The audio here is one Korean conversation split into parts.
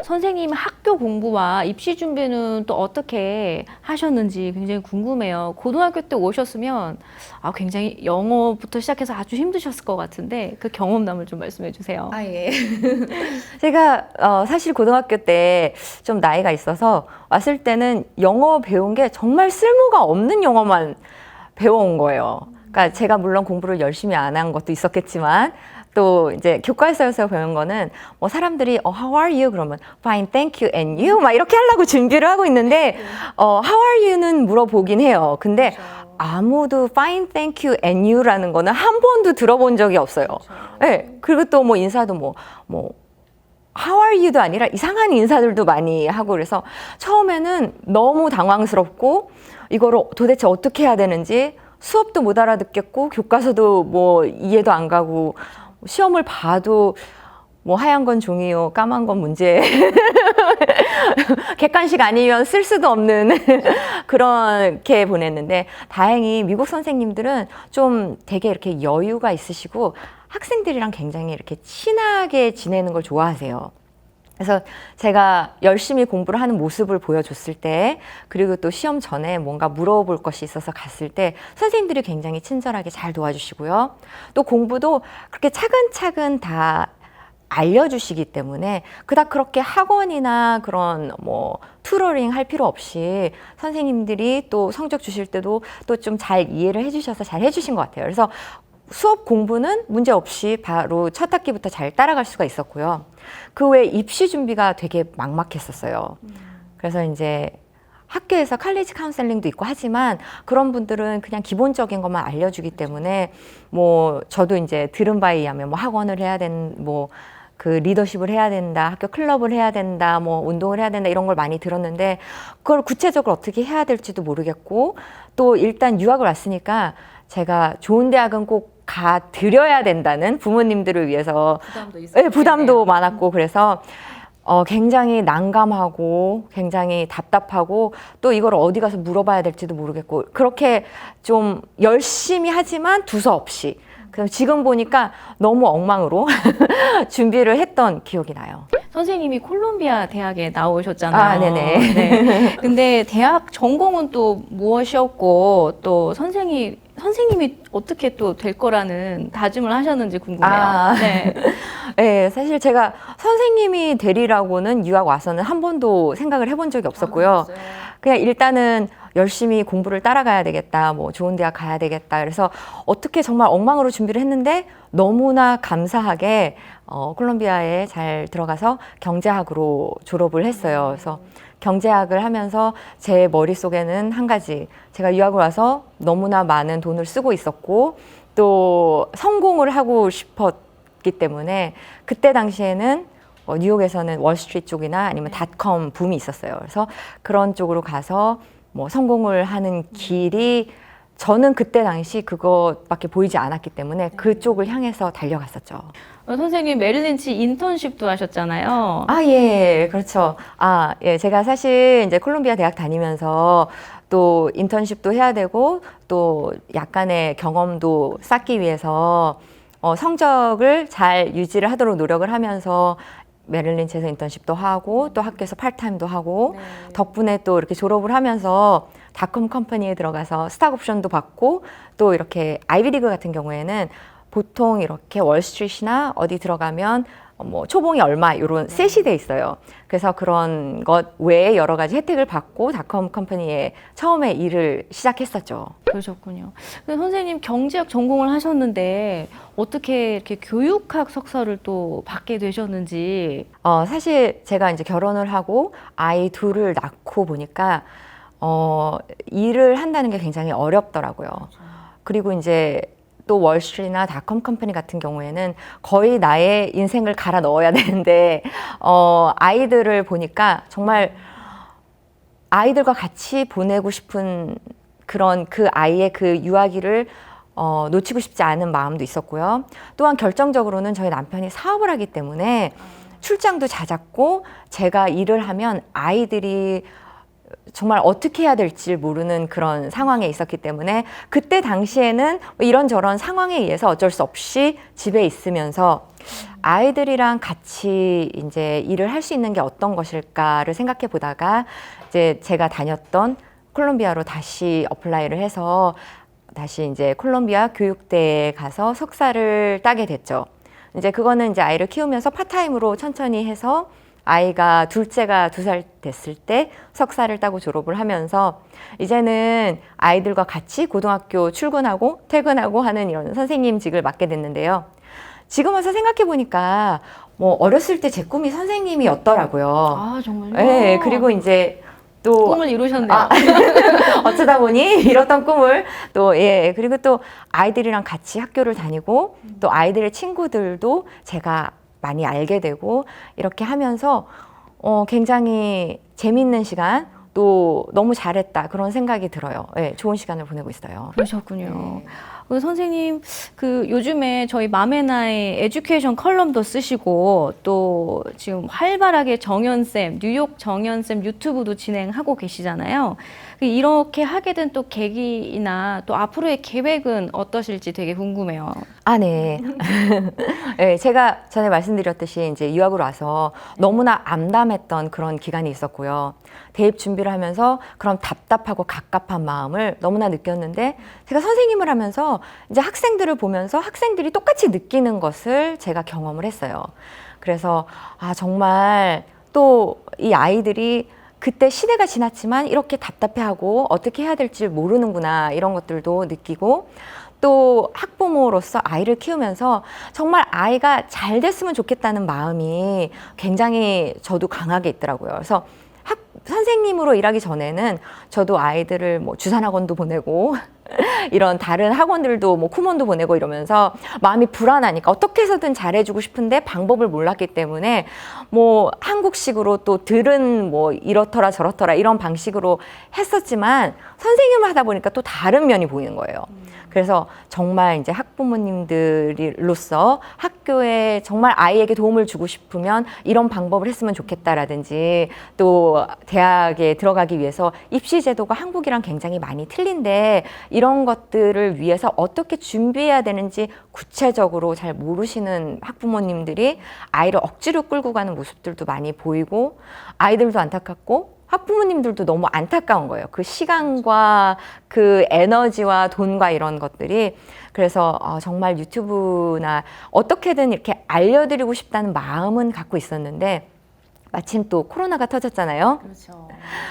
선생님 학교 공부와 입시 준비는 또 어떻게 하셨는지 굉장히 궁금해요. 고등학교 때 오셨으면 굉장히 영어부터 시작해서 아주 힘드셨을 것 같은데 그 경험담을 좀 말씀해 주세요. 예. 제가 사실 고등학교 때 좀 나이가 있어서 왔을 때는 영어 배운 게 정말 쓸모가 없는 영어만 배워온 거예요. 그러니까 제가 물론 공부를 열심히 안 한 것도 있었겠지만 또 이제 교과서에서 배운 거는 뭐 사람들이 How are you? 그러면 Fine, thank you, and you? 막 이렇게 하려고 준비를 하고 있는데 How are you는 물어보긴 해요. 근데 아무도 Fine, thank you, and you라는 거는 한 번도 들어본 적이 없어요. 네. 그리고 또 뭐 인사도 뭐 How are you도 아니라 이상한 인사들도 많이 하고 그래서 처음에는 너무 당황스럽고 이거를 도대체 어떻게 해야 되는지 수업도 못 알아듣겠고 교과서도 뭐 이해도 안 가고 시험을 봐도 뭐 하얀 건 종이요, 까만 건 문제. 객관식 아니면 쓸 수도 없는 그렇게 보냈는데 다행히 미국 선생님들은 좀 되게 이렇게 여유가 있으시고 학생들이랑 굉장히 이렇게 친하게 지내는 걸 좋아하세요. 그래서 제가 열심히 공부를 하는 모습을 보여줬을 때 그리고 또 시험 전에 뭔가 물어볼 것이 있어서 갔을 때 선생님들이 굉장히 친절하게 잘 도와주시고요. 또 공부도 그렇게 차근차근 다 알려주시기 때문에 그닥 그렇게 학원이나 그런 뭐 튜러링 할 필요 없이 선생님들이 또 성적 주실 때도 또 좀 잘 이해를 해주셔서 잘 해주신 것 같아요. 그래서 수업 공부는 문제 없이 바로 첫 학기부터 잘 따라갈 수가 있었고요. 그 외에 입시 준비가 되게 막막했었어요. 그래서 이제 학교에서 칼리지 카운셀링도 있고 하지만 그런 분들은 그냥 기본적인 것만 알려주기 때문에 뭐 저도 이제 들은 바에 의하면 뭐 학원을 해야 뭐 그 리더십을 해야 된다, 학교 클럽을 해야 된다, 뭐 운동을 해야 된다 이런 걸 많이 들었는데 그걸 구체적으로 어떻게 해야 될지도 모르겠고 또 일단 유학을 왔으니까 제가 좋은 대학은 꼭 가드려야 된다는 부모님들을 위해서 부담도 많았고 그래서 굉장히 난감하고 굉장히 답답하고 또 이걸 어디 가서 물어봐야 될지도 모르겠고 그렇게 좀 열심히 하지만 두서없이 그래서 지금 보니까 너무 엉망으로 준비를 했던 기억이 나요. 선생님이 콜롬비아 대학에 나오셨잖아요. 네네. 네. 근데 대학 전공은 또 무엇이었고 또 선생님이 어떻게 또 될 거라는 다짐을 하셨는지 궁금해요. 네. 네, 사실 제가 선생님이 되리라고는 유학 와서는 한 번도 생각을 해본 적이 없었고요. 그냥 일단은 열심히 공부를 따라가야 되겠다, 뭐 좋은 대학 가야 되겠다. 그래서 어떻게 정말 엉망으로 준비를 했는데 너무나 감사하게 콜롬비아에 잘 들어가서 경제학으로 졸업을 했어요. 그래서 경제학을 하면서 제 머릿속에는 한 가지, 제가 유학을 와서 너무나 많은 돈을 쓰고 있었고 또 성공을 하고 싶었기 때문에 그때 당시에는 뉴욕에서는 월스트리트 쪽이나 아니면 닷컴 붐이 있었어요. 그래서 그런 쪽으로 가서 뭐 성공을 하는 길이 저는 그때 당시 그것밖에 보이지 않았기 때문에 그쪽을 향해서 달려갔었죠. 선생님 메릴린치 인턴십도 하셨잖아요. 예, 그렇죠. 예, 제가 사실 이제 콜롬비아 대학 다니면서 또 인턴십도 해야 되고 또 약간의 경험도 쌓기 위해서 성적을 잘 유지를 하도록 노력을 하면서 메릴린치에서 인턴십도 하고 또 학교에서 파트타임도 하고 덕분에 또 이렇게 졸업을 하면서 닷컴 컴퍼니에 들어가서 스탁 옵션도 받고 또 이렇게 아이비리그 같은 경우에는 보통 이렇게 월스트리트나 어디 들어가면 뭐 초봉이 얼마 이런 셋이 돼 있어요. 그래서 그런 것 외에 여러 가지 혜택을 받고 닷컴 컴퍼니에 처음에 일을 시작했었죠. 그러셨군요. 근데 선생님 경제학 전공을 하셨는데 어떻게 이렇게 교육학 석사를 또 받게 되셨는지. 사실 제가 이제 결혼을 하고 아이 둘을 낳고 보니까 일을 한다는 게 굉장히 어렵더라고요. 그리고 이제 또 월스트리트나 닷컴 컴퍼니 같은 경우에는 거의 나의 인생을 갈아 넣어야 되는데 아이들을 보니까 정말 아이들과 같이 보내고 싶은 그런 그 아이의 그 유아기를 놓치고 싶지 않은 마음도 있었고요. 또한 결정적으로는 저희 남편이 사업을 하기 때문에 출장도 잦았고 제가 일을 하면 아이들이 정말 어떻게 해야 될지 모르는 그런 상황에 있었기 때문에 그때 당시에는 이런저런 상황에 의해서 어쩔 수 없이 집에 있으면서 아이들이랑 같이 이제 일을 할 수 있는 게 어떤 것일까를 생각해 보다가 이제 제가 다녔던 콜롬비아로 다시 어플라이를 해서 다시 이제 콜롬비아 교육대에 가서 석사를 따게 됐죠. 이제 그거는 이제 아이를 키우면서 파타임으로 천천히 해서 아이가 둘째가 2살 됐을 때 석사를 따고 졸업을 하면서 이제는 아이들과 같이 고등학교 출근하고 퇴근하고 하는 이런 선생님직을 맡게 됐는데요. 지금 와서 생각해 보니까 뭐 어렸을 때 제 꿈이 선생님이었더라고요. 아, 정말요? 네, 그리고 이제 또 꿈을 이루셨네요. 어쩌다 보니 이뤘던 꿈을 또, 예, 그리고 또 아이들이랑 같이 학교를 다니고 또 아이들의 친구들도 제가 많이 알게 되고 이렇게 하면서 굉장히 재밌는 시간 또 너무 잘했다 그런 생각이 들어요. 예, 좋은 시간을 보내고 있어요. 그러셨군요. 그 선생님, 그 요즘에 저희 맘의 나이 에듀케이션 컬럼도 쓰시고 또 지금 활발하게 정연쌤, 뉴욕 정연쌤 유튜브도 진행하고 계시잖아요. 이렇게 하게 된 또 계기나 또 앞으로의 계획은 어떠실지 되게 궁금해요. 아, 네. 네, 제가 전에 말씀드렸듯이 이제 유학으로 와서 너무나 암담했던 그런 기간이 있었고요. 대입 준비를 하면서 그런 답답하고 갑갑한 마음을 너무나 느꼈는데 제가 선생님을 하면서 이제 학생들을 보면서 학생들이 똑같이 느끼는 것을 제가 경험을 했어요. 그래서 아, 정말 또 이 아이들이 그때 시대가 지났지만 이렇게 답답해하고 어떻게 해야 될지 모르는구나 이런 것들도 느끼고 또 학부모로서 아이를 키우면서 정말 아이가 잘 됐으면 좋겠다는 마음이 굉장히 저도 강하게 있더라고요. 그래서 선생님으로 일하기 전에는 저도 아이들을 뭐 주산학원도 보내고 이런 다른 학원들도 뭐 쿠몬도 보내고 이러면서 마음이 불안하니까 어떻게 해서든 잘해주고 싶은데 방법을 몰랐기 때문에 뭐 한국식으로 또 들은 뭐 이렇더라 저렇더라 이런 방식으로 했었지만 선생님을 하다 보니까 또 다른 면이 보이는 거예요. 그래서 정말 이제 학부모님들로서 학교에 정말 아이에게 도움을 주고 싶으면 이런 방법을 했으면 좋겠다라든지 또 대학에 들어가기 위해서 입시 제도가 한국이랑 굉장히 많이 틀린데 이런 것들을 위해서 어떻게 준비해야 되는지 구체적으로 잘 모르시는 학부모님들이 아이를 억지로 끌고 가는 모습들도 많이 보이고 아이들도 안타깝고 학부모님들도 너무 안타까운 거예요. 그 시간과 그 에너지와 돈과 이런 것들이. 그래서 정말 유튜브나 어떻게든 이렇게 알려드리고 싶다는 마음은 갖고 있었는데 마침 또 코로나가 터졌잖아요. 그렇죠.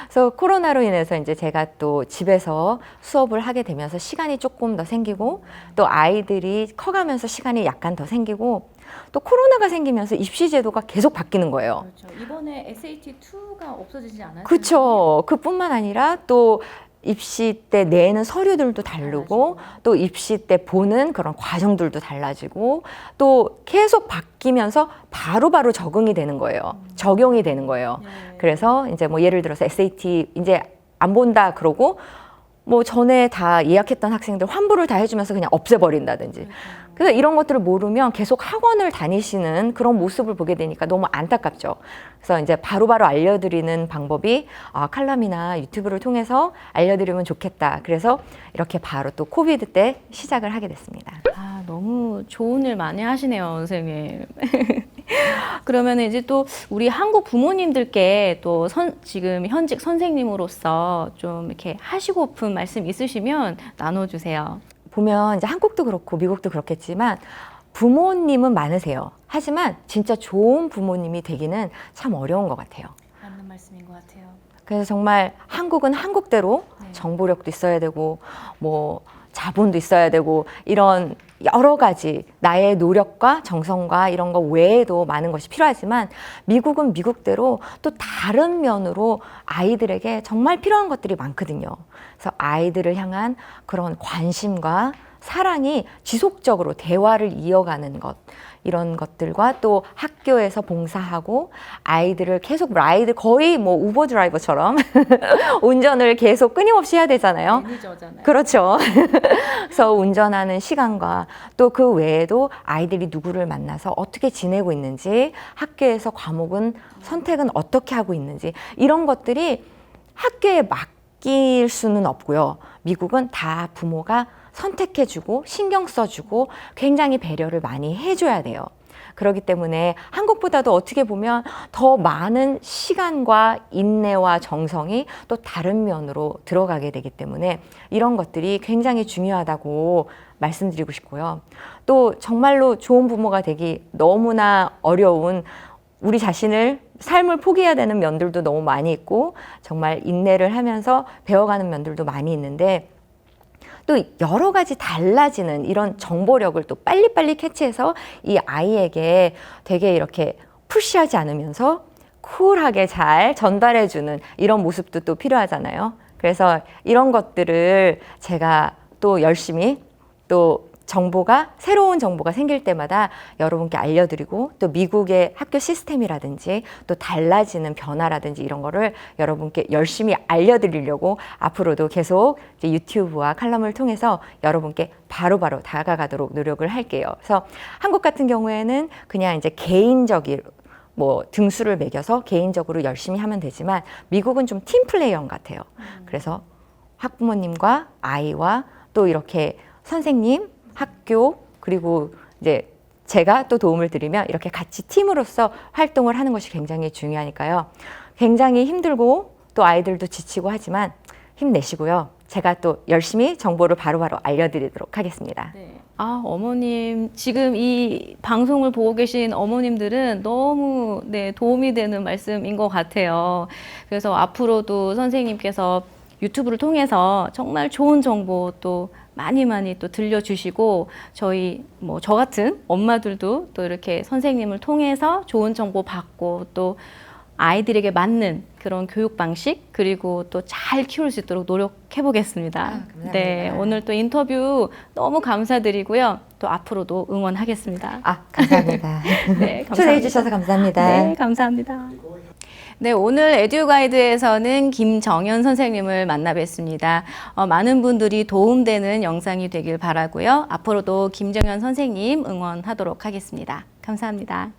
그래서 코로나로 인해서 이제 제가 또 집에서 수업을 하게 되면서 시간이 조금 더 생기고 또 아이들이 커가면서 시간이 약간 더 생기고 또 코로나가 생기면서 입시 제도가 계속 바뀌는 거예요. 그렇죠. 이번에 SAT2가 없어지지 않았어요? 그렇죠. 그뿐만 아니라 또 입시 때 내는 서류들도 다르고 또 입시 때 보는 그런 과정들도 달라지고 또 계속 바뀌면서 바로바로 적응이 되는 거예요. 적용이 되는 거예요. 네. 그래서 이제 뭐 예를 들어서 SAT 이제 안 본다 그러고 뭐 전에 다 예약했던 학생들 환불을 다 해주면서 그냥 없애버린다든지. 그래서 이런 것들을 모르면 계속 학원을 다니시는 그런 모습을 보게 되니까 너무 안타깝죠. 그래서 이제 바로바로 알려드리는 방법이 칼럼이나 유튜브를 통해서 알려드리면 좋겠다. 그래서 이렇게 바로 또 코비드 때 시작을 하게 됐습니다. 아, 너무 좋은 일 많이 하시네요, 선생님. 그러면 이제 또 우리 한국 부모님들께 또 지금 현직 선생님으로서 좀 이렇게 하시고픈 말씀 있으시면 나눠주세요. 보면 이제 한국도 그렇고 미국도 그렇겠지만 부모님은 많으세요. 하지만 진짜 좋은 부모님이 되기는 참 어려운 것 같아요. 맞는 말씀인 것 같아요. 그래서 정말 한국은 한국대로 네. 정보력도 있어야 되고 뭐 자본도 있어야 되고 이런 여러 가지 나의 노력과 정성과 이런 거 외에도 많은 것이 필요하지만 미국은 미국대로 또 다른 면으로 아이들에게 정말 필요한 것들이 많거든요. 그래서 아이들을 향한 그런 관심과 사랑이 지속적으로 대화를 이어가는 것 이런 것들과 또 학교에서 봉사하고 아이들을 계속 라이드 거의 뭐 우버 드라이버처럼 운전을 계속 끊임없이 해야 되잖아요. 매니저잖아요. 그렇죠. 그래서 운전하는 시간과 또 그 외에도 아이들이 누구를 만나서 어떻게 지내고 있는지 학교에서 과목은 선택은 어떻게 하고 있는지 이런 것들이 학교에 맡길 수는 없고요. 미국은 다 부모가 선택해주고 신경 써주고 굉장히 배려를 많이 해줘야 돼요. 그렇기 때문에 한국보다도 어떻게 보면 더 많은 시간과 인내와 정성이 또 다른 면으로 들어가게 되기 때문에 이런 것들이 굉장히 중요하다고 말씀드리고 싶고요. 또 정말로 좋은 부모가 되기 너무나 어려운 우리 자신을 삶을 포기해야 되는 면들도 너무 많이 있고 정말 인내를 하면서 배워가는 면들도 많이 있는데 또 여러 가지 달라지는 이런 정보력을 또 빨리빨리 캐치해서 이 아이에게 되게 이렇게 푸시하지 않으면서 쿨하게 잘 전달해주는 이런 모습도 또 필요하잖아요. 그래서 이런 것들을 제가 또 열심히 또 새로운 정보가 생길 때마다 여러분께 알려드리고 또 미국의 학교 시스템이라든지 또 달라지는 변화라든지 이런 거를 여러분께 열심히 알려드리려고 앞으로도 계속 이제 유튜브와 칼럼을 통해서 여러분께 바로바로 다가가도록 노력을 할게요. 그래서 한국 같은 경우에는 그냥 이제 개인적인 뭐 등수를 매겨서 개인적으로 열심히 하면 되지만 미국은 좀 팀 플레이형 같아요. 그래서 학부모님과 아이와 또 이렇게 선생님, 학교 그리고 이제 제가 또 도움을 드리면 이렇게 같이 팀으로서 활동을 하는 것이 굉장히 중요하니까요. 굉장히 힘들고 또 아이들도 지치고 하지만 힘내시고요. 제가 또 열심히 정보를 바로바로 알려드리도록 하겠습니다. 네. 아, 어머님, 지금 이 방송을 보고 계신 어머님들은 너무 도움이 되는 말씀인 것 같아요. 그래서 앞으로도 선생님께서 유튜브를 통해서 정말 좋은 정보 또 많이 또 들려주시고 저희 뭐 저 같은 엄마들도 또 이렇게 선생님을 통해서 좋은 정보 받고 또 아이들에게 맞는 그런 교육 방식 그리고 또 잘 키울 수 있도록 노력해 보겠습니다. 감사합니다. 네, 오늘 또 인터뷰 너무 감사드리고요. 또 앞으로도 응원하겠습니다. 감사합니다. 네, 감사합니다. 초대해 주셔서 감사합니다. 네, 감사합니다. 네, 오늘 에듀가이드에서는 김정연 선생님을 만나 뵀습니다. 많은 분들이 도움되는 영상이 되길 바라고요. 앞으로도 김정연 선생님 응원하도록 하겠습니다. 감사합니다.